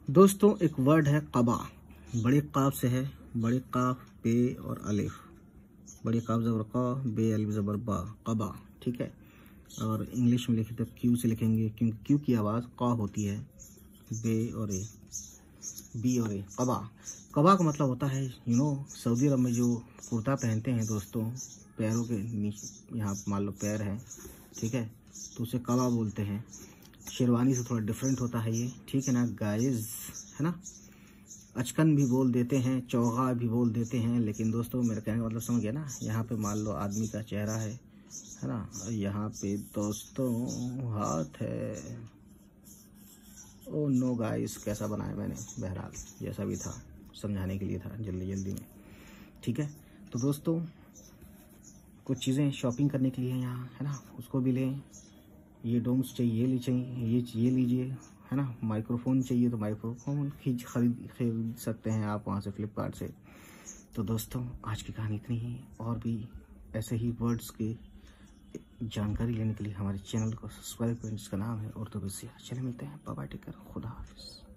दोस्तों एक वर्ड है कबा, बड़े काफ से है, बड़े काफ बे और अलिफ, बड़े काफ ज़बर क, बे अलिफ ज़बर बा, कबा। ठीक है, और इंग्लिश में लिखे तो क्यू से लिखेंगे क्योंकि क्यू की आवाज़ क होती है, बे और ए, बी और ए, कबा। कबा का मतलब होता है सऊदी अरब में जो कुर्ता पहनते हैं दोस्तों, पैरों के नीचे यहाँ मान लो पैर है, ठीक है, तो उसे कबा बोलते हैं। शेरवानी से थोड़ा डिफरेंट होता है ये, ठीक है ना गाइस, है ना। अचकन भी बोल देते हैं, चौगा भी बोल देते हैं, लेकिन दोस्तों मेरा कहने का मतलब समझ गया ना। यहाँ पे मान लो आदमी का चेहरा है ना, और यहाँ पे दोस्तों हाथ है। ओ नो गाइस, कैसा बनाया मैंने, बहरहाल जैसा भी था समझाने के लिए था जल्दी जल्दी में। ठीक है, तो दोस्तों कुछ चीज़ें शॉपिंग करने के लिए हैं यहाँ, है ना, उसको भी लें। ये डोम्स चाहिए, ये लीजिए, है ना। माइक्रोफोन चाहिए तो माइक्रोफोन खरीद सकते हैं आप वहाँ से, फ्लिपकार्ट से। तो दोस्तों आज की कहानी इतनी ही, और भी ऐसे ही वर्ड्स की जानकारी लेने के लिए हमारे चैनल को सब्सक्राइब करें जिसका नाम है उर्दू विज़िया। चलिए मिलते हैं, बाय बाय, टेक केयर, खुदा हाफिज़।